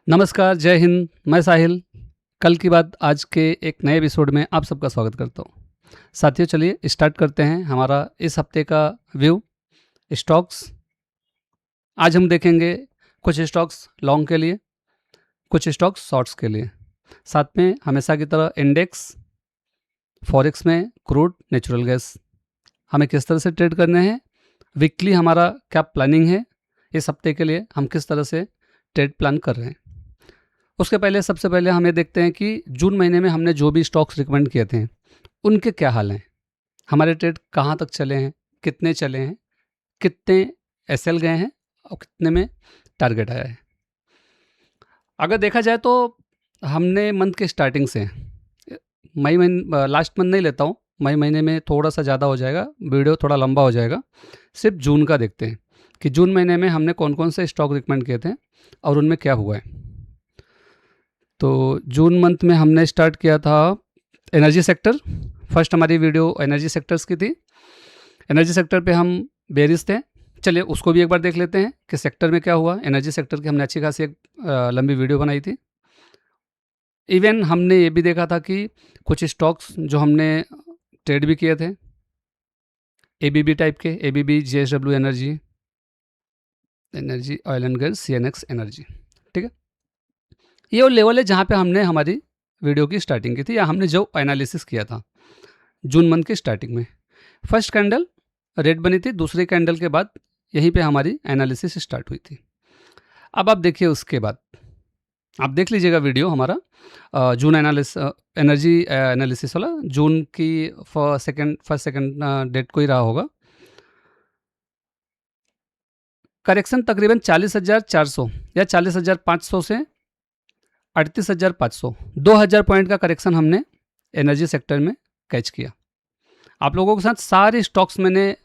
नमस्कार, जय हिंद। मैं साहिल। कल की बात आज के एक नए एपिसोड में आप सबका स्वागत करता हूँ। साथियों, चलिए स्टार्ट करते हैं हमारा इस हफ्ते का व्यू स्टॉक्स। आज हम देखेंगे कुछ स्टॉक्स लॉन्ग के लिए, कुछ स्टॉक्स शॉर्ट्स के लिए। साथ में हमेशा की तरह इंडेक्स, फॉरेक्स में क्रूड, नेचुरल गैस, हमें किस तरह से ट्रेड करने हैं, वीकली हमारा क्या प्लानिंग है, इस हफ्ते के लिए हम किस तरह से ट्रेड प्लान कर रहे हैं। उसके पहले सबसे पहले हम ये देखते हैं कि जून महीने में हमने जो भी स्टॉक्स रिकमेंड किए थे उनके क्या हाल हैं, हमारे ट्रेड कहाँ तक चले हैं, कितने चले हैं, कितने एसएल गए हैं और कितने में टारगेट आया है। अगर देखा जाए तो हमने मंथ के स्टार्टिंग से मई महीने, लास्ट मंथ नहीं लेता हूँ, मई महीने में थोड़ा सा ज़्यादा हो जाएगा, वीडियो थोड़ा लंबा हो जाएगा। सिर्फ जून का देखते हैं कि जून महीने में हमने कौन कौन से स्टॉक रिकमेंड किए थे और उनमें क्या हुआ है। तो जून मंथ में हमने स्टार्ट किया था एनर्जी सेक्टर। फर्स्ट हमारी वीडियो एनर्जी सेक्टर्स की थी। एनर्जी सेक्टर पे हम बेरिश थे। चलिए उसको भी एक बार देख लेते हैं कि सेक्टर में क्या हुआ। एनर्जी सेक्टर की हमने अच्छी खासी एक लंबी वीडियो बनाई थी। इवन हमने ये भी देखा था कि कुछ स्टॉक्स जो हमने ट्रेड भी किए थे, एबीबी टाइप के, ABB, JSW energy, energy oil and gas, CNX energy. ठीक है, ये वो लेवल है जहाँ पे हमने हमारी वीडियो की स्टार्टिंग की थी या हमने जो एनालिसिस किया था जून मंथ की स्टार्टिंग में। फर्स्ट कैंडल रेड बनी थी, दूसरी कैंडल के बाद यहीं पे हमारी एनालिसिस स्टार्ट हुई थी। अब आप देखिए, उसके बाद आप देख लीजिएगा वीडियो हमारा जून एनर्जी एनालिसिस वाला, जून की फर्स्ट सेकंड डेट को ही रहा होगा। करेक्शन तकरीबन 40,400 या 40,500 से 38,500, 2,000 पॉइंट का करेक्शन हमने एनर्जी सेक्टर में कैच किया। आप लोगों के साथ सारे स्टॉक्स मैंने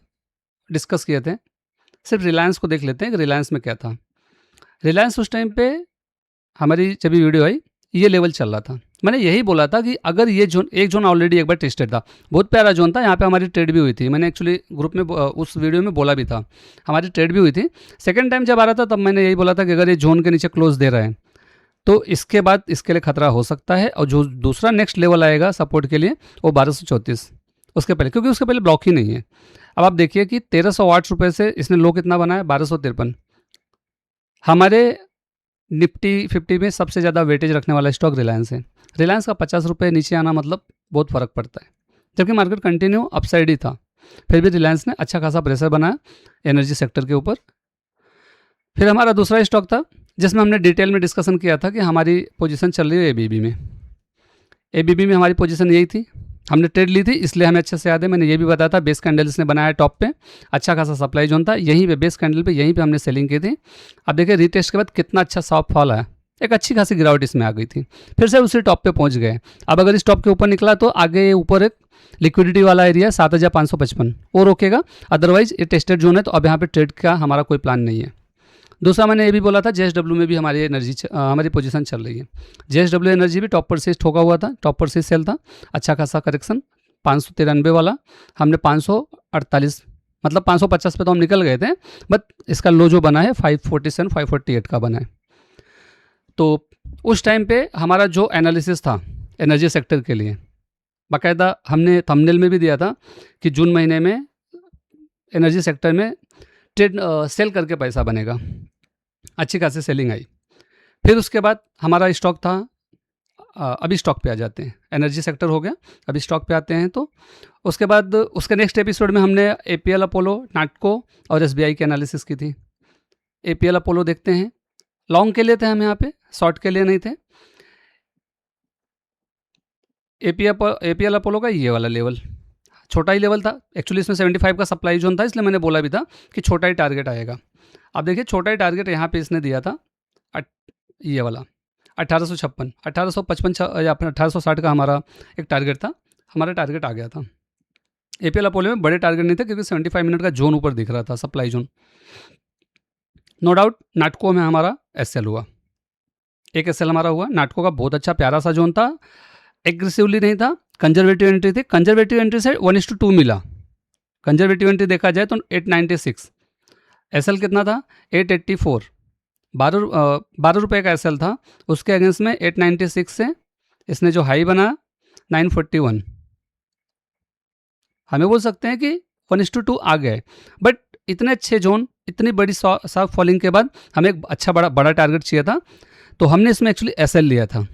डिस्कस किए थे। सिर्फ रिलायंस को देख लेते हैं कि रिलायंस में क्या था। रिलायंस उस टाइम पे हमारी जब भी वीडियो आई ये लेवल चल रहा था। मैंने यही बोला था कि अगर ये जोन, एक जोन ऑलरेडी एक बार टेस्टेड था, बहुत प्यारा जोन था, यहाँ पे हमारी ट्रेड भी हुई थी। मैंने एक्चुअली ग्रुप में उस वीडियो में बोला भी था, हमारी ट्रेड भी हुई थी। सेकेंड टाइम जब आ रहा था तब मैंने यही बोला था कि अगर ये जोन के नीचे क्लोज दे रहा है तो इसके बाद इसके लिए खतरा हो सकता है। और जो दूसरा नेक्स्ट लेवल आएगा सपोर्ट के लिए वो 1234 उसके पहले, क्योंकि उसके पहले ब्लॉक ही नहीं है। अब आप देखिए कि 1308 रुपये से इसने लो कितना बनाया, 1253। हमारे निफ्टी 50 में सबसे ज़्यादा वेटेज रखने वाला स्टॉक रिलायंस है। रिलायंस का 50 रुपये नीचे आना मतलब बहुत फ़र्क पड़ता है, जबकि मार्केट कंटिन्यू अपसाइड ही था। फिर भी रिलायंस ने अच्छा खासा प्रेशर बनाया एनर्जी सेक्टर के ऊपर। फिर हमारा दूसरा स्टॉक था जिसमें हमने डिटेल में डिस्कशन किया था कि हमारी पोजीशन चल रही है एबीबी में। एबीबी में हमारी पोजीशन यही थी, हमने ट्रेड ली थी, इसलिए हमें अच्छे से याद है। मैंने ये भी बताया था, बेस कैंडल इसने बनाया टॉप पे, अच्छा खासा सप्लाई जोन था, यहीं पे बेस कैंडल पे, यहीं पे हमने सेलिंग की थी। अब देखिए रीटेस्ट के बाद कितना अच्छा सॉफ्ट फॉल आया, एक अच्छी खासी गिरावट इसमें आ गई थी, फिर से उसी टॉप पे पहुंच गए। अब अगर इस टॉप के ऊपर निकला तो आगे ऊपर एक लिक्विडिटी वाला एरिया 7,555 वो रोकेगा, अदरवाइज ये टेस्टेड जोन है। तो अब यहाँ पे ट्रेड का हमारा कोई प्लान नहीं है। दूसरा मैंने ये भी बोला था, जेएसडब्ल्यू में भी हमारी हमारी पोजीशन चल रही है। जेएसडब्ल्यू एनर्जी भी टॉप पर से ठोका हुआ था, टॉप पर से सेल था, अच्छा खासा करेक्शन 593 वाला हमने 548, मतलब 550 पे तो हम निकल गए थे, बट इसका लो जो बना है 547 548 का बना है। तो उस टाइम पे हमारा जो एनालिसिस था एनर्जी सेक्टर के लिए, बाकायदा हमने थंबनेल में भी दिया था कि जून महीने में एनर्जी सेक्टर में ट्रेड सेल करके पैसा बनेगा। अच्छी खासी सेलिंग आई। फिर उसके बाद हमारा स्टॉक था, अभी स्टॉक पे आ जाते हैं, एनर्जी सेक्टर हो गया, अभी स्टॉक पे आते हैं। तो उसके बाद उसके नेक्स्ट एपिसोड में हमने एपीएल अपोलो, नाटको और एसबीआई की एनालिसिस की थी। एपीएल अपोलो देखते हैं, लॉन्ग के लिए थे हम यहाँ पे, शॉर्ट के लिए नहीं थे। एपीएल अपोलो का ये वाला लेवल छोटा ही लेवल था, एक्चुअली इसमें 75 का सप्लाई जोन था, इसलिए मैंने बोला भी था कि छोटा ही टारगेट आएगा। अब देखिए छोटा ही टारगेट यहाँ पे इसने दिया था, ये वाला 1856, 1855 या फिर 1860 का हमारा एक टारगेट था, हमारा टारगेट आ गया था। एपीएल अपोलो में बड़े टारगेट नहीं थे क्योंकि 75 मिनट का जोन ऊपर दिख रहा था, सप्लाई जोन। नो डाउट नाटको में हमारा एसएल हुआ, एक एसएल हमारा हुआ। नाटको का बहुत अच्छा प्यारा सा जोन था, एग्रेसिवली नहीं था, कंजर्वेटिव एंट्री थी। कंजर्वेटिव एंट्री से 1:2 मिला। कंजर्वेटिव एंट्री देखा जाए तो 896, एसएल कितना था 884, 12 रुपये का एसएल था, उसके अगेंस्ट में 896 से इसने जो हाई बना 941, हमें बोल सकते हैं कि 1:2 आ गए। बट इतने अच्छे जोन, इतनी बड़ी सॉफ्ट फॉलिंग के बाद हमें एक अच्छा बड़ा टारगेट चाहिए था, तो हमने इसमें एक्चुअली एसएल लिया था।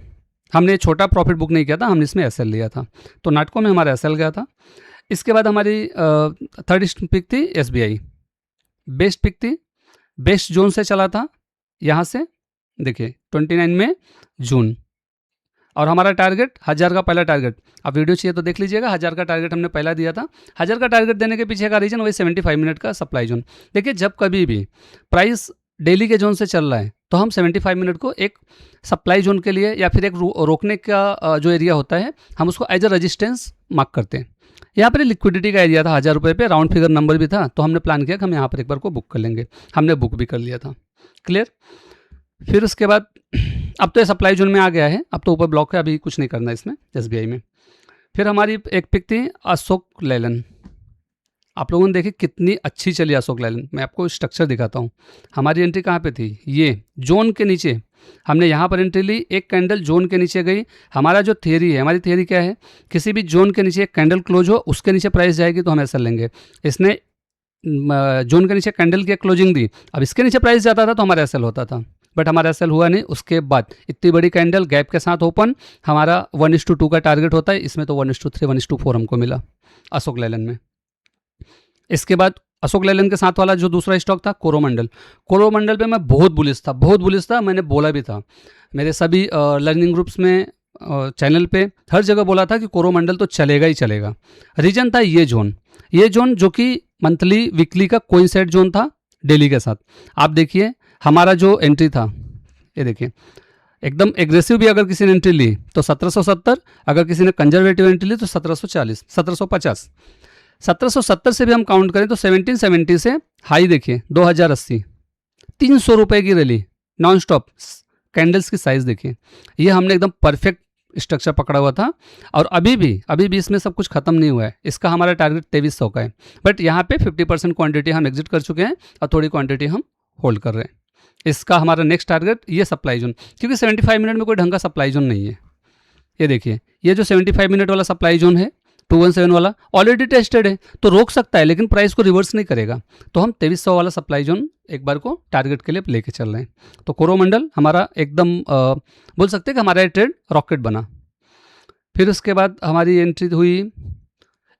हमने छोटा प्रॉफिट बुक नहीं किया था, हमने इसमें एसएल लिया था, तो नाटको में हमारा एसएल गया था। इसके बाद हमारी थर्ड पिक थी एसबीआई, बेस्ट पिक थी, बेस्ट जोन से चला था यहाँ से, देखिए 29 में जून, और हमारा टारगेट 1000 का पहला टारगेट, आप वीडियो चाहिए तो देख लीजिएगा, 1000 का टारगेट हमने पहला दिया था। 1000 का टारगेट देने के पीछे का रीजन वही 75 मिनट का सप्लाई जोन। देखिए जब कभी भी प्राइस डेली के जोन से चल रहा है तो हम 75 मिनट को एक सप्लाई जोन के लिए या फिर एक रोकने का जो एरिया होता है, हम उसको एज अ रजिस्टेंस मार्क करते हैं। यहाँ पर लिक्विडिटी का एरिया था 1000 रुपये पे, राउंड फिगर नंबर भी था, तो हमने प्लान किया कि हम यहाँ पर एक बार को बुक कर लेंगे, हमने बुक भी कर लिया था। क्लियर। फिर उसके बाद अब तो ये सप्लाई जोन में आ गया है, अब तो ऊपर ब्लॉक है, अभी कुछ नहीं करना इसमें एसबीआई में। फिर हमारी एक पिक थी अशोक लेलन, आप लोगों ने देखी कितनी अच्छी चली अशोक लेलन। मैं आपको स्ट्रक्चर दिखाता हूँ। हमारी एंट्री कहाँ पे थी, ये जोन के नीचे, हमने यहाँ पर एंट्री ली, एक कैंडल जोन के नीचे गई। हमारा जो थियरी है, हमारी थियरी क्या है, किसी भी जोन के नीचे एक कैंडल क्लोज हो, उसके नीचे प्राइस जाएगी तो हम ऐसा लेंगे। इसने जोन के नीचे कैंडल की क्लोजिंग दी, अब इसके नीचे प्राइस जाता था तो हमारा एसएल होता था, बट हमारा एसएल हुआ नहीं। उसके बाद इतनी बड़ी कैंडल गैप के साथ ओपन, हमारा 1:2 का टारगेट होता है, इसमें तो 1:3 1:4 हमको मिला अशोक लेलन में। इसके बाद अशोक लेलन के साथ वाला जो दूसरा स्टॉक था कोरोमंडल, कोरोमंडल पे मैं बहुत बुलिश था, मैंने बोला भी था मेरे सभी लर्निंग ग्रुप्स में, चैनल पे, हर जगह बोला था कि कोरोमंडल तो चलेगा ही चलेगा। रीजन था ये जोन जो कि मंथली वीकली का कोइंसाइड जोन था डेली के साथ। आप देखिए हमारा जो एंट्री था, ये देखिए एकदम एग्रेसिव भी अगर किसी ने एंट्री ली तो 1770, अगर किसी ने कंजर्वेटिव एंट्री ली तो 1740 1750, 1770 से भी हम काउंट करें तो 1770 से हाई देखिए 2080, 300 रुपये की रैली नॉन स्टॉप। कैंडल्स की साइज देखिए, ये हमने एकदम परफेक्ट स्ट्रक्चर पकड़ा हुआ था, और अभी भी इसमें सब कुछ खत्म नहीं हुआ है। इसका हमारा टारगेट 2300 का है, बट यहाँ पे 50% क्वांटिटी हम एग्जिट कर चुके हैं और थोड़ी क्वांटिटी हम होल्ड कर रहे हैं। इसका हमारा नेक्स्ट टारगेट ये सप्लाई जोन, क्योंकि 75 मिनट में कोई ढंग का सप्लाई जोन नहीं है। ये देखिए ये जो 75 मिनट वाला सप्लाई जोन है 217 वाला ऑलरेडी टेस्टेड है, तो रोक सकता है लेकिन प्राइस को रिवर्स नहीं करेगा। तो हम 2300 वाला सप्लाई जोन एक बार को टारगेट के लिए लेके चल रहे हैं। तो कोरोमंडल हमारा एकदम बोल सकते हैं कि हमारा ट्रेड रॉकेट बना। फिर उसके बाद हमारी एंट्री हुई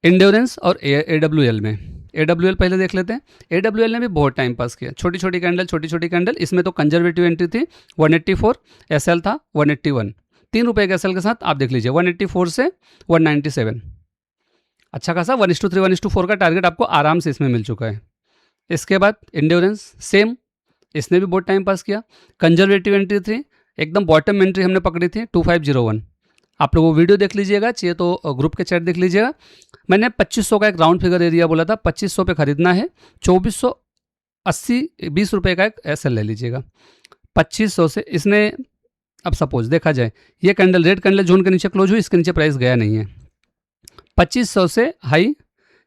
इंड्योरेंस और AWL में। AWL पहले देख लेते हैं। AWL ने भी बहुत टाइम पास किया, छोटी छोटी कैंडल। इसमें तो कंजर्वेटिव एंट्री थी 184, एसएल था 181, 3 रुपये के एसएल के साथ आप देख लीजिए 184 से 197, अच्छा खासा 1:3 1:4 का टारगेट आपको आराम से इसमें मिल चुका है। इसके बाद इंड्योरेंस सेम, इसने भी बहुत टाइम पास किया। कंजर्वेटिव एंट्री थी, एकदम बॉटम एंट्री हमने पकड़ी थी 2501। आप लोग वो वीडियो देख लीजिएगा, चाहिए तो ग्रुप के चैट देख लीजिएगा। मैंने 2500 का एक राउंड फिगर एरिया बोला था, 2500 पे खरीदना है, 2480 20 रुपये का एक एसएल ले लीजिएगा। 2500 से इसने, अब सपोज देखा जाए ये कैंडल रेड कैंडल जोन के नीचे क्लोज हुई, इसके नीचे प्राइस गया नहीं है। 2500 से हाई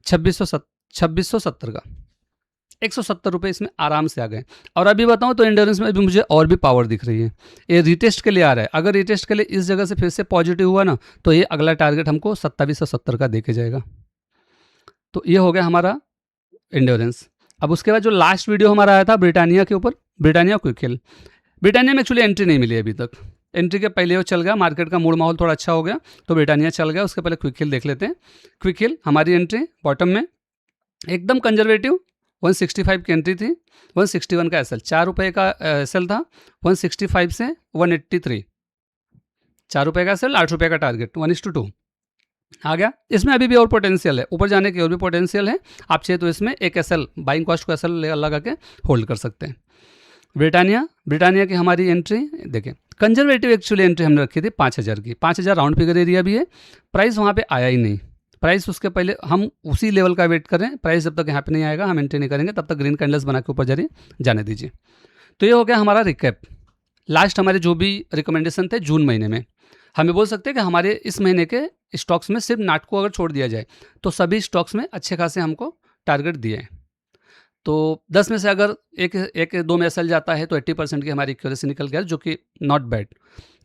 2670 का 170 रुपये इसमें आराम से आ गए। और अभी बताऊं तो इंड्योरेंस में भी मुझे और भी पावर दिख रही है, ये रिटेस्ट के लिए आ रहा है। अगर रिटेस्ट के लिए इस जगह से फिर से पॉजिटिव हुआ ना, तो ये अगला टारगेट हमको 2770 का देके जाएगा। तो ये हो गया हमारा इंड्योरेंस। अब उसके बाद जो लास्ट वीडियो हमारा आया था ब्रिटानिया के ऊपर, ब्रिटानिया क्विक हिल। ब्रिटानिया में एक्चुअली एंट्री नहीं मिली अभी तक, एंट्री के पहले वो चल गया, मार्केट का मूड माहौल थोड़ा अच्छा हो गया तो ब्रिटानिया चल गया। उसके पहले क्विक हिल देख लेते हैं। क्विक हिल हमारी एंट्री बॉटम में एकदम कंजर्वेटिव 165 की एंट्री थी, 161 का एसएल, 4 रुपये का एसएल था, 165 से 183, 4 रुपये का एसएल, 8 रुपये का टारगेट, 1:2 आ गया। इसमें अभी भी और पोटेंशियल है, ऊपर जाने की और भी पोटेंशियल है। आप चाहे तो इसमें एक एसएल बाइंग कॉस्ट को एसएल लगा के होल्ड कर सकते हैं। ब्रिटानिया की हमारी एंट्री देखें, कंजर्वेटिव एक्चुअली एंट्री हमने रखी थी 5000 की, 5000 राउंड फिगर एरिया भी है। प्राइस वहाँ पे आया ही नहीं, प्राइस उसके पहले हम उसी लेवल का वेट कर रहे हैं। प्राइस जब तक यहाँ पे नहीं आएगा हम एंट्री नहीं करेंगे, तब तक ग्रीन कैंडल्स बना के ऊपर जाने दीजिए। तो ये हो गया हमारा रिकैप। लास्ट हमारे जो भी रिकमेंडेशन थे जून महीने में, हमें बोल सकते हैं कि हमारे इस महीने के स्टॉक्स में सिर्फ नाटको अगर छोड़ दिया जाए तो सभी स्टॉक्स में अच्छे खासे हमको टारगेट दिए हैं। तो 10 में से अगर एक दो में एसएल जाता है तो 80% की हमारी एक्यूरेसी निकल गया, जो कि नॉट बैड।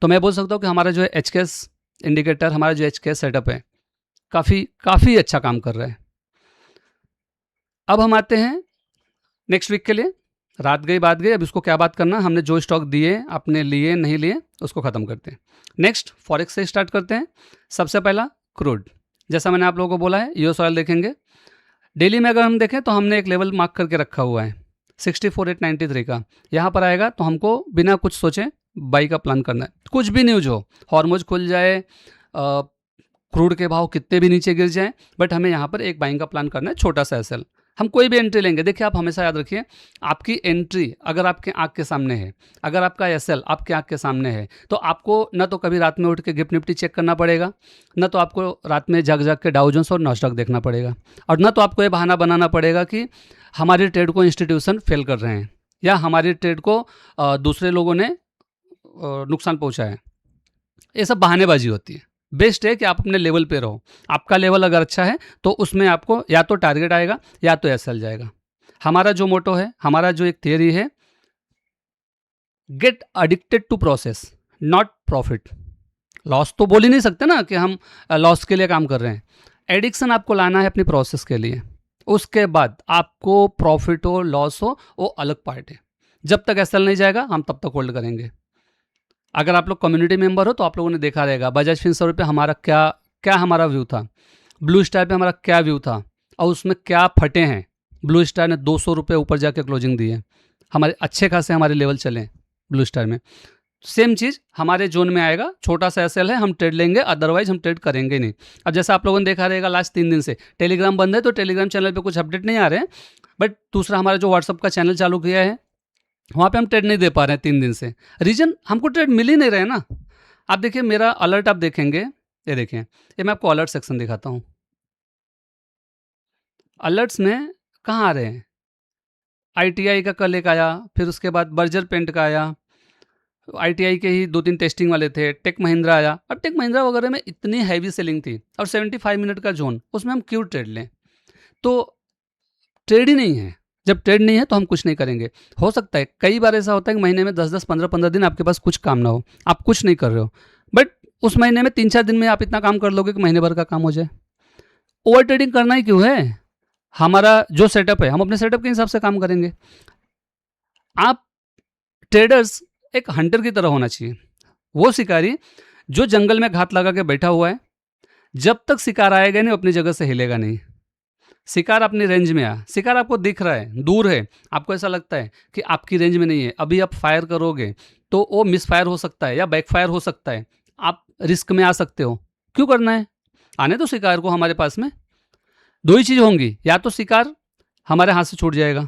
तो मैं बोल सकता हूँ कि हमारा जो है एचकेएस इंडिकेटर, हमारा जो एचकेएस सेटअप है, काफ़ी अच्छा काम कर रहा है। अब हम आते हैं नेक्स्ट वीक के लिए। रात गई बात गई, अब इसको क्या बात करना, हमने जो स्टॉक दिए, आपने लिए नहीं लिए, उसको ख़त्म करते हैं। नेक्स्ट फॉरेक्स से स्टार्ट करते हैं। सबसे पहला क्रूड, जैसा मैंने आप लोगों को बोला है, यूएस ऑयल देखेंगे। डेली में अगर हम देखें तो हमने एक लेवल मार्क करके रखा हुआ है 64,893 का। यहाँ पर आएगा तो हमको बिना कुछ सोचे बाई का प्लान करना है। कुछ भी न्यूज हो, हॉर्मोज खुल जाए, क्रूड के भाव कितने भी नीचे गिर जाएं, बट हमें यहाँ पर एक बाइंग का प्लान करना है, छोटा सा एसएल। हम कोई भी एंट्री लेंगे, देखिए आप हमेशा याद रखिए, आपकी एंट्री अगर आपके आँख के सामने है, अगर आपका एसएल आपके आँख के सामने है, तो आपको न तो कभी रात में उठ के गिफ्ट निफ्टी चेक करना पड़ेगा, न तो आपको रात में जाग के डाउ जोन्स और नॉस्डॉक देखना पड़ेगा, और न तो आपको ये बहाना बनाना पड़ेगा कि हमारे ट्रेड को इंस्टीट्यूशन फेल कर रहे हैं या हमारे ट्रेड को दूसरे लोगों ने नुकसान पहुँचाया है। ये सब बहानेबाजी होती है। बेस्ट है कि आप अपने लेवल पे रहो। आपका लेवल अगर अच्छा है तो उसमें आपको या तो टारगेट आएगा या तो एसएल जाएगा। हमारा जो मोटो है, हमारा जो एक थियरी है, get addicted to process not profit. Loss तो बोल ही नहीं सकते ना कि हम लॉस के लिए काम कर रहे हैं। एडिक्शन आपको लाना है अपनी प्रोसेस के लिए, उसके बाद आपको प्रॉफिट हो लॉस हो वो अलग पार्ट है। जब तक एसएल नहीं जाएगा हम तब तक होल्ड करेंगे। अगर आप लोग कम्युनिटी मेंबर हो तो आप लोगों ने देखा रहेगा बजाज फिनसर्व पे हमारा क्या हमारा व्यू था, ब्लू स्टार पे हमारा क्या व्यू था, और उसमें क्या फटे हैं। ब्लू स्टार ने 200 रुपये ऊपर जाके क्लोजिंग दी है, हमारे अच्छे खासे हमारे लेवल चले ब्लू स्टार में। सेम चीज़ हमारे जोन में आएगा, छोटा सा एसएल है, हम ट्रेड लेंगे, अदरवाइज हम ट्रेड करेंगे नहीं। अब जैसा आप लोगों ने देखा रहेगा लास्ट 3 दिन से टेलीग्राम बंद है, तो टेलीग्राम चैनल पे कुछ अपडेट नहीं आ रहे हैं, बट दूसरा हमारा जो व्हाट्सअप का चैनल चालू किया है वहाँ पे हम ट्रेड नहीं दे पा रहे हैं 3 दिन से। रीजन, हमको ट्रेड मिल ही नहीं रहे ना। आप देखिए मेरा अलर्ट आप देखेंगे, ये देखें, ये मैं आपको अलर्ट सेक्शन दिखाता हूँ। अलर्ट्स में कहाँ आ रहे हैं, आईटीआई का कल एक आया, फिर उसके बाद बर्जर पेंट का आया, आईटीआई के ही 2-3 टेस्टिंग वाले थे, टेक महिंद्रा आया। अब टेक महिंद्रा वगैरह में इतनी हैवी सेलिंग थी और 75 मिनट का जोन, उसमें हम क्यों ट्रेड लें। तो ट्रेड ही नहीं है, जब ट्रेड नहीं है तो हम कुछ नहीं करेंगे। हो सकता है कई बार ऐसा होता है कि महीने में 10-10, 15-15 दिन आपके पास कुछ काम ना हो, आप कुछ नहीं कर रहे हो, बट उस महीने में 3-4 दिन में आप इतना काम कर लोगे कि महीने भर का काम हो जाए। ओवर ट्रेडिंग करना ही क्यों है। हमारा जो सेटअप है, हम अपने सेटअप के हिसाब से काम करेंगे। आप ट्रेडर्स एक हंटर की तरह होना चाहिए, वो शिकारी जो जंगल में घात लगा के बैठा हुआ है, जब तक शिकार आएगा नहीं अपनी जगह से हिलेगा नहीं। शिकार अपनी रेंज में आ, शिकार आपको दिख रहा है, दूर है, आपको ऐसा लगता है कि आपकी रेंज में नहीं है, अभी आप फायर करोगे तो वो मिस फायर हो सकता है या बैक फायर हो सकता है, आप रिस्क में आ सकते हो। क्यों करना है, आने तो शिकार को हमारे पास में। दो ही चीज़ होंगी, या तो शिकार हमारे हाथ से छूट जाएगा,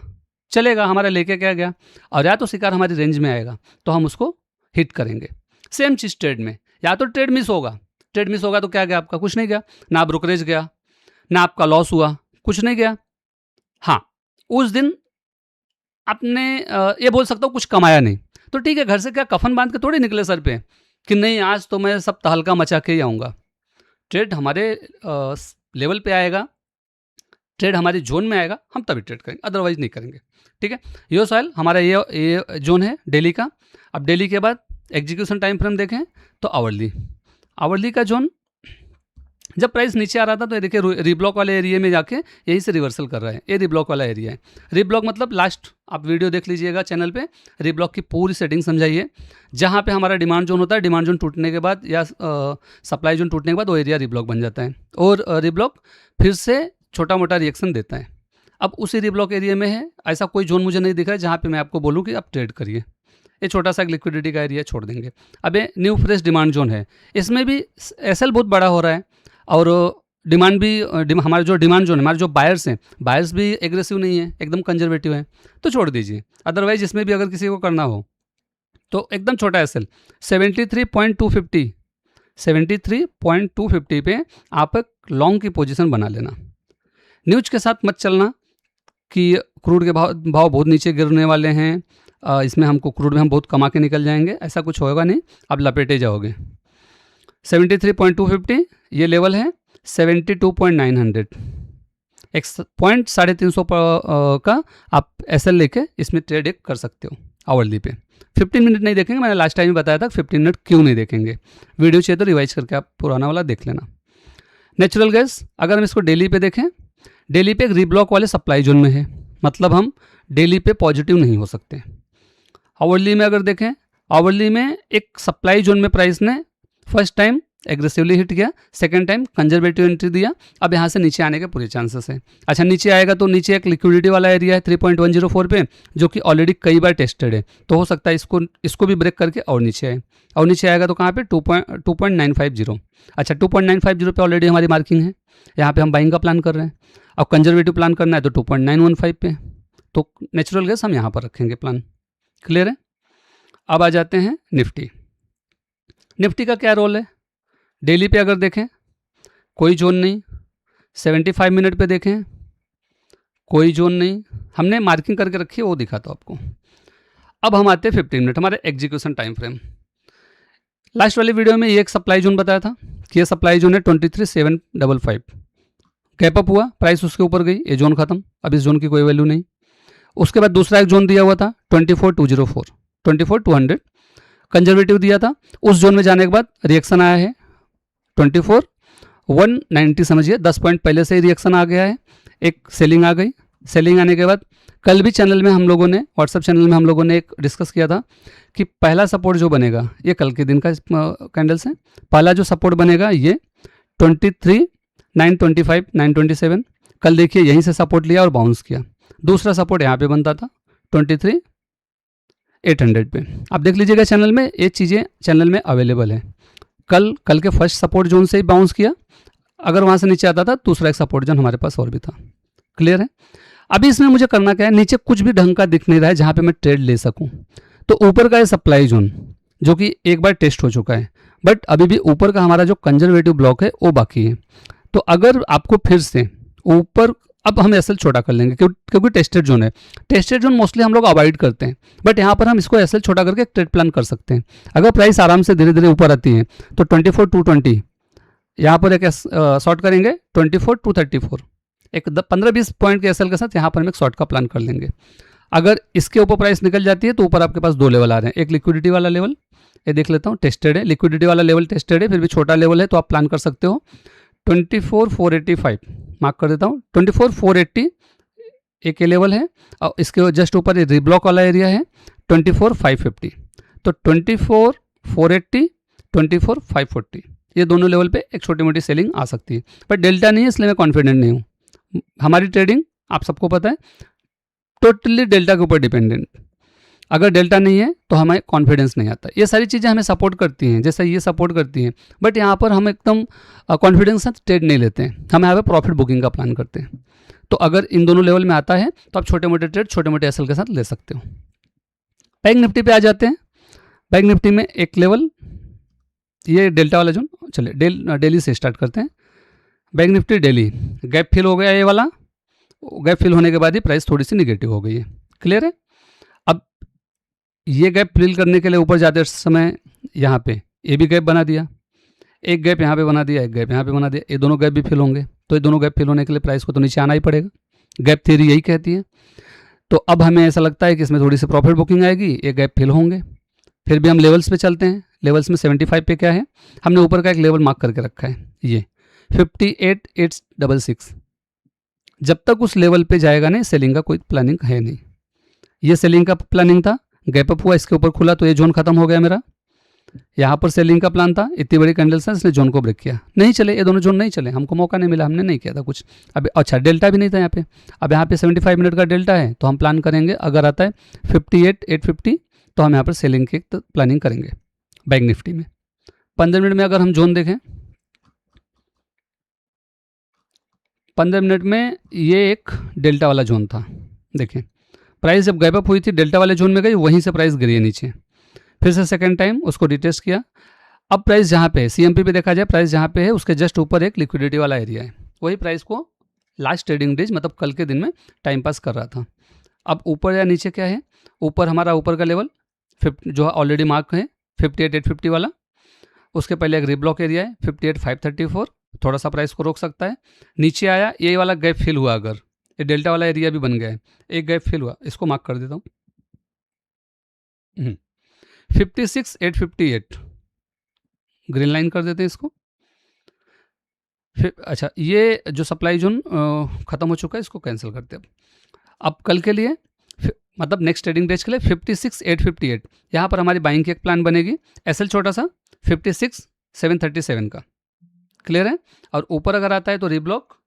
चलेगा, हमारा लेके क्या गया, और या तो शिकार हमारी रेंज में आएगा तो हम उसको हिट करेंगे। सेम चीज़ ट्रेड में, या तो ट्रेड मिस होगा, ट्रेड मिस होगा तो क्या गया आपका, कुछ नहीं गया, ना ब्रोकरेज गया, ना आपका लॉस हुआ, कुछ नहीं गया। हाँ, उस दिन आपने ये बोल सकता हूँ कुछ कमाया नहीं, तो ठीक है, घर से क्या कफन बांध के थोड़ी निकले सर पे कि नहीं आज तो मैं सब तहलका मचा के ही आऊँगा। ट्रेड हमारे लेवल पे आएगा, ट्रेड हमारी जोन में आएगा, हम तभी ट्रेड करेंगे, अदरवाइज नहीं करेंगे। ठीक है, यूएस ऑयल हमारा ये जोन है डेली का। अब डेली के बाद एग्जीक्यूशन टाइम फ्रेम देखें तो आवरली का जोन, जब प्राइस नीचे आ रहा था तो ये देखिए रिब्लॉक वाले एरिया में जाके यहीं से रिवर्सल कर रहा है, ये रिब्लॉक वाला एरिया है। रिब्लॉक मतलब लास्ट आप वीडियो देख लीजिएगा चैनल पे, रिब्लॉक की पूरी सेटिंग समझाइए। जहाँ पे हमारा डिमांड जोन होता है, डिमांड जोन टूटने के बाद या सप्लाई जोन टूटने के बाद वो एरिया रिब्लॉक बन जाता है, और रिब्लॉक फिर से छोटा मोटा रिएक्शन देता है। अब उसी रिब्लॉक एरिया में है, ऐसा कोई जोन मुझे नहीं दिख रहा है जहाँ पे मैं आपको बोलूँ कि आप ट्रेड करिए। ये छोटा सा एक लिक्विडिटी का एरिया छोड़ देंगे। अब ये न्यू फ्रेश डिमांड जोन है, इसमें भी एसएल बहुत बड़ा हो रहा है, और डिमांड भी हमारे जो डिमांड जोन है, हमारे जो बायर्स हैं, बायर्स भी एग्रेसिव नहीं है, एकदम कंजर्वेटिव है, तो छोड़ दीजिए। अदरवाइज इसमें भी अगर किसी को करना हो तो एकदम छोटा एसएल 73.250 पे आप एक लॉन्ग की पोजीशन बना लेना। न्यूज के साथ मत चलना कि क्रूड के भाव बहुत नीचे गिरने वाले हैं, इसमें हमको क्रूड में हम बहुत कमा के निकल जाएंगे, ऐसा कुछ होगा नहीं, आप लपेटे जाओगे। 73.250 ये लेवल है, 72.900 एक पॉइंट 350 का आप एसएल लेके इसमें ट्रेड एक कर सकते हो आवरली पे। 15 मिनट नहीं देखेंगे, मैंने लास्ट टाइम ही बताया था 15 मिनट क्यों नहीं देखेंगे। वीडियो चाहिए तो रिवाइज करके आप पुराना वाला देख लेना। नेचुरल गैस अगर हम इसको डेली पे देखें, डेली पे एक रीब्लॉक वाले सप्लाई जोन में है, मतलब हम डेली पे पॉजिटिव नहीं हो सकते। आवरली में अगर देखें, आवरली में एक सप्लाई जोन में प्राइस ने फर्स्ट टाइम एग्रेसिवली हिट किया, सेकंड टाइम कंजर्वेटिव एंट्री दिया, अब यहाँ से नीचे आने के पूरे चांसेस हैं। अच्छा, नीचे आएगा तो नीचे एक लिक्विडिटी वाला एरिया है 3.104 पे, जो कि ऑलरेडी कई बार टेस्टेड है, तो हो सकता है इसको भी ब्रेक करके और नीचे आए, और नीचे आएगा तो कहाँ पे 2.950। अच्छा, 2.950 पे ऑलरेडी हमारी मार्किंग है, यहाँ पे हम बाइंग का प्लान कर रहे हैं। अब कंजर्वेटिव प्लान करना है तो 2.915 पे, तो नेचुरल गैस हम यहाँ पर रखेंगे प्लान। क्लियर है? अब आ जाते हैं निफ्टी। निफ्टी का क्या रोल है? डेली पे अगर देखें कोई जोन नहीं, 75 मिनट पे देखें कोई जोन नहीं, हमने मार्किंग करके रखी है वो दिखाता हूँ आपको। अब हम आते हैं 15 मिनट, हमारे एग्जीक्यूशन टाइम फ्रेम। लास्ट वाली वीडियो में ये एक सप्लाई जोन बताया था कि ये सप्लाई जोन है 23,755, गैप अप हुआ, प्राइस उसके ऊपर गई, ये जोन खत्म, अब इस जोन की कोई वैल्यू नहीं। उसके बाद दूसरा एक जोन दिया हुआ था 24,204, 24,200 कंजर्वेटिव दिया था, उस जोन में जाने के बाद रिएक्शन आया है 24,190 समझिए, 10 पॉइंट पहले से ही रिएक्शन आ गया है, एक सेलिंग आ गई। सेलिंग आने के बाद कल भी चैनल में हम लोगों ने, व्हाट्सएप चैनल में हम लोगों ने एक डिस्कस किया था कि पहला सपोर्ट जो बनेगा, ये कल के दिन का कैंडल्स है, पहला जो सपोर्ट बनेगा ये 23,925, 927, कल देखिए यहीं से सपोर्ट लिया और बाउंस किया। दूसरा सपोर्ट यहाँ पे बनता था 23,800 पे। आप देख लीजिएगा चैनल में, ये चीज़ें चैनल में अवेलेबल है। कल के फर्स्ट सपोर्ट जोन से ही बाउंस किया, अगर वहाँ से नीचे आता था दूसरा एक सपोर्ट जोन हमारे पास और भी था। क्लियर है? अभी इसमें मुझे करना क्या है, नीचे कुछ भी ढंग का दिख नहीं रहा है जहाँ पे मैं ट्रेड ले सकूँ, तो ऊपर का ये सप्लाई जोन जो कि एक बार टेस्ट हो चुका है, बट अभी भी ऊपर का हमारा जो कंजर्वेटिव ब्लॉक है वो बाकी है। तो अगर आपको फिर से ऊपर, अब हम एसएल छोटा कर लेंगे क्योंकि टेस्टेड जोन है, टेस्टेड जोन मोस्टली हम लोग अवॉइड करते हैं, बट यहाँ पर हम इसको एसएल छोटा करके एक ट्रेड प्लान कर सकते हैं। अगर प्राइस आराम से धीरे धीरे ऊपर आती है तो 24,220 यहाँ पर एक शॉर्ट करेंगे, 24,234 एक 15-20 पॉइंट के एसएल के साथ यहाँ पर हम एक शॉर्ट का प्लान कर लेंगे। अगर इसके ऊपर प्राइस निकल जाती है तो ऊपर आपके पास दो लेवल आ रहे हैं, एक लिक्विडिटी वाला लेवल, ये देख लेता हूँ, टेस्टेड है, लिक्विडिटी वाला लेवल टेस्टेड है, फिर भी छोटा लेवल है तो आप प्लान कर सकते हो 24,485, मार्क कर देता हूँ, 24,480 एक लेवल है, और इसके जस्ट ऊपर ये रीब्लॉक वाला एरिया है 24,550, तो 24,480, 24,540 ये दोनों लेवल पे एक छोटी मोटी सेलिंग आ सकती है, पर डेल्टा नहीं है इसलिए मैं कॉन्फिडेंट नहीं हूँ। हमारी ट्रेडिंग आप सबको पता है टोटली डेल्टा के ऊपर डिपेंडेंट, अगर डेल्टा नहीं है तो हमें कॉन्फिडेंस नहीं आता। ये सारी चीज़ें हमें सपोर्ट करती हैं, जैसे ये सपोर्ट करती हैं, बट यहाँ पर हम एकदम कॉन्फिडेंस से ट्रेड नहीं लेते हैं, हम यहाँ पे प्रॉफिट बुकिंग का प्लान करते हैं। तो अगर इन दोनों लेवल में आता है तो आप छोटे मोटे ट्रेड छोटे मोटे एसएल के साथ ले सकते हो। बैंक निफ्टी पे आ जाते हैं। बैंक निफ्टी में एक लेवल, ये डेल्टा वाला जोन, चलिए डेली से स्टार्ट करते हैं। Bank Nifty daily gap fill हो गया, ये वाला गैप फिल होने के बाद ही प्राइस थोड़ी सी निगेटिव हो गई है। क्लियर है? अब ये गैप फिल करने के लिए ऊपर जाते समय यहाँ पे ये भी गैप बना दिया, एक गैप यहाँ पे बना दिया, एक गैप यहाँ पे बना दिया, ये दोनों गैप भी फिल होंगे, तो ये दोनों गैप फिल होने के लिए प्राइस को तो नीचे आना ही पड़ेगा, गैप थ्योरी यही कहती है। तो अब हमें ऐसा लगता है कि इसमें थोड़ी सी प्रॉफिट बुकिंग आएगी, ये गैप फिल होंगे। फिर भी हम लेवल्स पे चलते हैं। लेवल्स में 75 पे क्या है, हमने ऊपर का एक लेवल मार्क करके रखा है, ये 58,866, जब तक उस लेवल पे जाएगा नहीं सेलिंग का कोई प्लानिंग है नहीं। ये सेलिंग का प्लानिंग था, गैप अप हुआ, इसके ऊपर खुला तो ये जोन खत्म हो गया मेरा। यहाँ पर सेलिंग का प्लान था, इतनी बड़ी कैंडल्स है, इसने जोन को ब्रेक किया, नहीं चले ये दोनों जोन, नहीं चले, हमको मौका नहीं मिला, हमने नहीं किया था कुछ। अब अच्छा डेल्टा भी नहीं था यहाँ पे, अब यहाँ पे 75 मिनट का डेल्टा है, तो हम प्लान करेंगे अगर आता है 58,850 तो हम यहाँ पर सेलिंग की प्लानिंग करेंगे बैंक निफ्टी में। 15 मिनट में अगर हम जोन देखें, 15 मिनट में ये एक डेल्टा वाला जोन था, देखें प्राइस जब गैप अप हुई थी डेल्टा वाले जोन में गई, वहीं से प्राइस गिरी है नीचे, फिर से सेकंड टाइम उसको रिटेस्ट किया। अब प्राइस जहाँ पे है, सीएमपी पे देखा जाए, प्राइस जहाँ पे है उसके जस्ट ऊपर एक लिक्विडिटी वाला एरिया है, वही प्राइस को लास्ट ट्रेडिंग डेज मतलब कल के दिन में टाइम पास कर रहा था। अब ऊपर या नीचे क्या है, ऊपर हमारा ऊपर का लेवल जो ऑलरेडी मार्क है 58,850 वाला, उसके पहले एक रिब्लॉक एरिया है 58,534, थोड़ा सा प्राइस को रोक सकता है। नीचे आया, ये वाला गैप फिल हुआ, अगर ये डेल्टा वाला एरिया भी बन गया है, एक गैप फिल हुआ, इसको मार्क कर देता हूँ 56,858, ग्रीन लाइन कर देते हैं इसको। फिर अच्छा, ये जो सप्लाई जोन ख़त्म हो चुका है, इसको कैंसिल करते हैं। अब कल के लिए मतलब नेक्स्ट ट्रेडिंग डेज के लिए 56,858, यहाँ पर हमारी बाइंग की एक प्लान बनेगी। एसएल छोटा सा 56,737 का, क्लियर है। और ऊपर अगर आता है तो रीब्लॉक,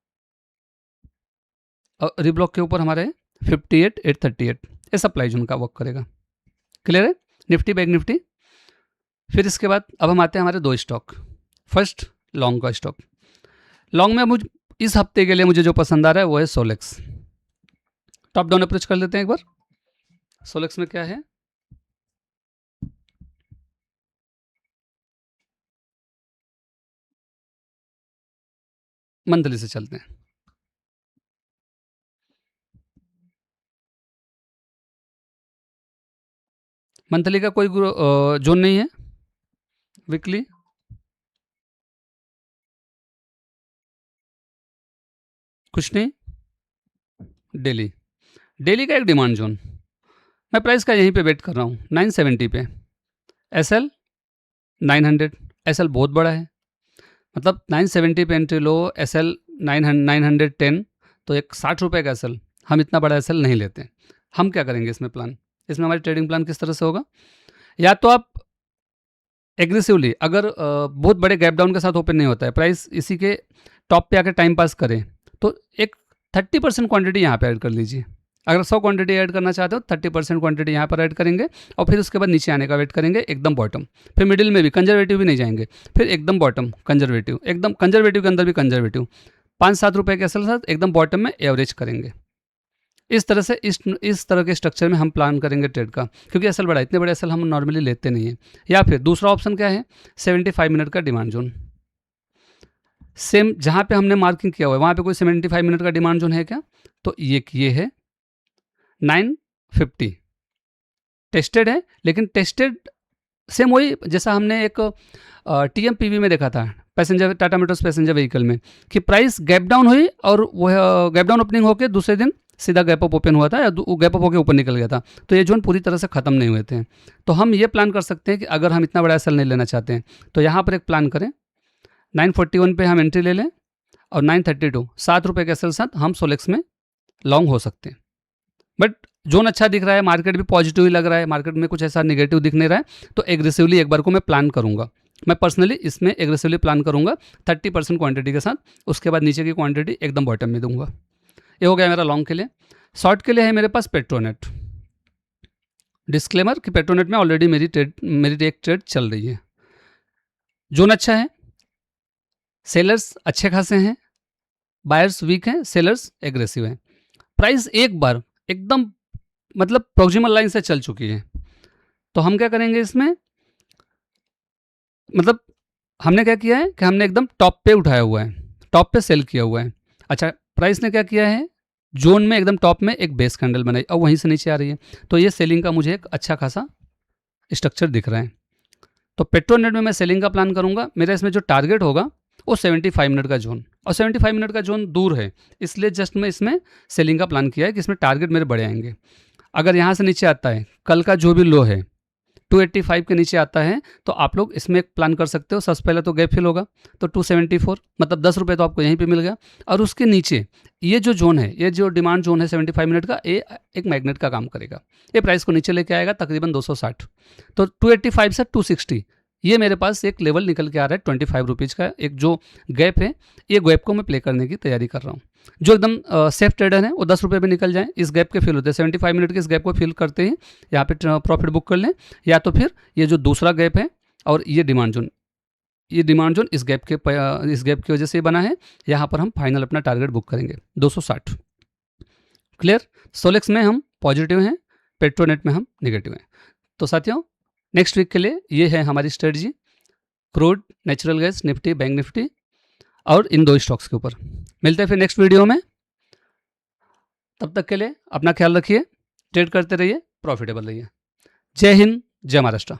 और रीब्लॉक के ऊपर हमारे 58,838, ये सप्लाई जोन का वर्क करेगा, क्लियर है। Nifty bank Nifty. फिर इसके बाद अब हम आते हैं हमारे 2 स्टॉक। फर्स्ट लॉन्ग का स्टॉक। लॉन्ग में मुझे इस हफ्ते के लिए मुझे जो पसंद आ रहा है वो है सोलेक्स। टॉप डाउन अप्रोच कर लेते हैं एक बार। सोलेक्स में क्या है, मंथली से चलते हैं। मंथली का कोई जोन नहीं है। वीकली कुछ नहीं। डेली, डेली का एक डिमांड जोन, मैं प्राइस का यहीं पे वेट कर रहा हूँ 970 पे। एसएल 900, एसएल बहुत बड़ा है, मतलब 970 पे एंट्री लो, एसएल 910, तो एक 60 रुपये का एसएल, हम इतना बड़ा एसएल नहीं लेते हैं। हम क्या करेंगे इसमें प्लान, इसमें हमारी ट्रेडिंग प्लान किस तरह से होगा, या तो आप एग्रेसिवली, अगर बहुत बड़े गैप डाउन के साथ ओपन नहीं होता है, प्राइस इसी के टॉप पे आकर टाइम पास करें, तो एक 30% क्वांटिटी यहाँ पे ऐड कर लीजिए। अगर 100 क्वांटिटी ऐड करना चाहते हो 30% क्वांटिटी यहाँ पर ऐड करेंगे, और फिर उसके बाद नीचे आने का वेट करेंगे एकदम बॉटम, फिर मिडिल में भी कंजर्वेटिव भी नहीं जाएंगे, फिर एकदम बॉटम कंजर्वेटिव, एकदम कंजर्वेटिव के अंदर भी कंजर्वेटिव, 5-7 रुपये के असल साथ एकदम बॉटम में एवरेज करेंगे। इस तरह से इस तरह के स्ट्रक्चर में हम प्लान करेंगे ट्रेड का, क्योंकि असल बड़ा, इतने बड़े असल हम नॉर्मली लेते नहीं हैं। या फिर दूसरा ऑप्शन क्या है, 75 मिनट का डिमांड जोन। सेम जहाँ पे हमने मार्किंग किया हुआ है वहाँ पे कोई 75 मिनट का डिमांड जोन है क्या, तो ये है 950, टेस्टेड है, लेकिन टेस्टेड सेम वही जैसा हमने एक TMPV में देखा था, passenger Tata Motors passenger vehicle में, कि प्राइस गैप डाउन हुई और वह गैप डाउन ओपनिंग होकर दूसरे दिन सीधा गैप अप ओपन हुआ था, या गैप अप होकर ऊपर निकल गया था, तो ये जोन पूरी तरह से ख़त्म नहीं हुए थे। तो हम ये प्लान कर सकते हैं कि अगर हम इतना बड़ा एसएल नहीं लेना चाहते हैं तो यहाँ पर एक प्लान करें, 941 पे हम एंट्री ले लें, और 932 7 रुपये के एसएल साथ हम सोलेक्स में लॉन्ग हो सकते हैं। बट जोन अच्छा दिख रहा है, मार्केट भी पॉजिटिव ही लग रहा है, मार्केट में कुछ ऐसा नेगेटिव दिख नहीं रहा है, तो एग्रेसिवली एक बार को मैं प्लान करूंगा। मैं पर्सनली इसमें एग्रेसिवली प्लान करूंगा 30% क्वांटिटी के साथ, उसके बाद नीचे की क्वांटिटी एकदम बॉटम में दूंगा। ये हो गया मेरा लॉन्ग के लिए। शॉर्ट के लिए है मेरे पास पेट्रोनेट। डिस्क्लेमर कि पेट्रोनेट में ऑलरेडी मेरी एक ट्रेड चल रही है। जोन अच्छा है, सेलर्स अच्छे खासे हैं, बायर्स वीक हैं, सेलर्स एग्रेसिव हैं। प्राइस एक बार एकदम मतलब प्रोक्सिमल लाइन से चल चुकी है, तो हम क्या करेंगे इसमें, मतलब हमने क्या किया है कि हमने एकदम टॉप पे उठाया हुआ है, टॉप पे सेल किया हुआ है। अच्छा, प्राइस ने क्या किया है, जोन में एकदम टॉप में एक बेस कैंडल बनाई और वहीं से नीचे आ रही है, तो ये सेलिंग का मुझे एक अच्छा खासा स्ट्रक्चर दिख रहा है। तो पेट्रोनेट में मैं सेलिंग का प्लान करूंगा। मेरा इसमें जो टारगेट होगा वो 75 मिनट का जोन, और 75 मिनट का जोन दूर है, इसलिए जस्ट मैं इसमें सेलिंग का प्लान किया है कि इसमें टारगेट मेरे बड़े आएंगे। अगर यहाँ से नीचे आता है, कल का जो भी लो है 285 के नीचे आता है, तो आप लोग इसमें एक प्लान कर सकते हो। सबसे पहले तो गैप फिल होगा, तो 274, मतलब 10 रुपये तो आपको यहीं पे मिल गया। और उसके नीचे ये जो जोन है, ये जो डिमांड जोन है 75 मिनट का, ये एक मैग्नेट का काम करेगा, ये प्राइस को नीचे लेके आएगा तकरीबन 260। तो 285 से 260 ये मेरे पास एक लेवल निकल के आ रहा है 25 रुपीज़ का। एक जो गैप है, ये गैप को मैं प्ले करने की तैयारी कर रहा हूँ। जो एकदम सेफ ट्रेडर है वो 10 रुपये पे निकल जाएं, इस गैप के फिल होते हैं 75 मिनट के, इस गैप को फिल करते ही यहाँ पे प्रॉफिट बुक कर लें। या तो फिर ये जो दूसरा गैप है और ये डिमांड जोन, ये डिमांड जोन इस गैप की वजह से बना है, यहाँ पर हम फाइनल अपना टारगेट बुक करेंगे 260। क्लियर। सोलेक्स में हम पॉजिटिव हैं, पेट्रोनेट में हम निगेटिव हैं। तो साथियों, नेक्स्ट वीक के लिए ये है हमारी strategy, crude, natural gas, Nifty, bank Nifty और इन 2 स्टॉक्स के ऊपर। मिलते हैं फिर नेक्स्ट वीडियो में। तब तक के लिए अपना ख्याल रखिए, ट्रेड करते रहिए, प्रॉफिटेबल रहिए। जय हिंद, जय महाराष्ट्र।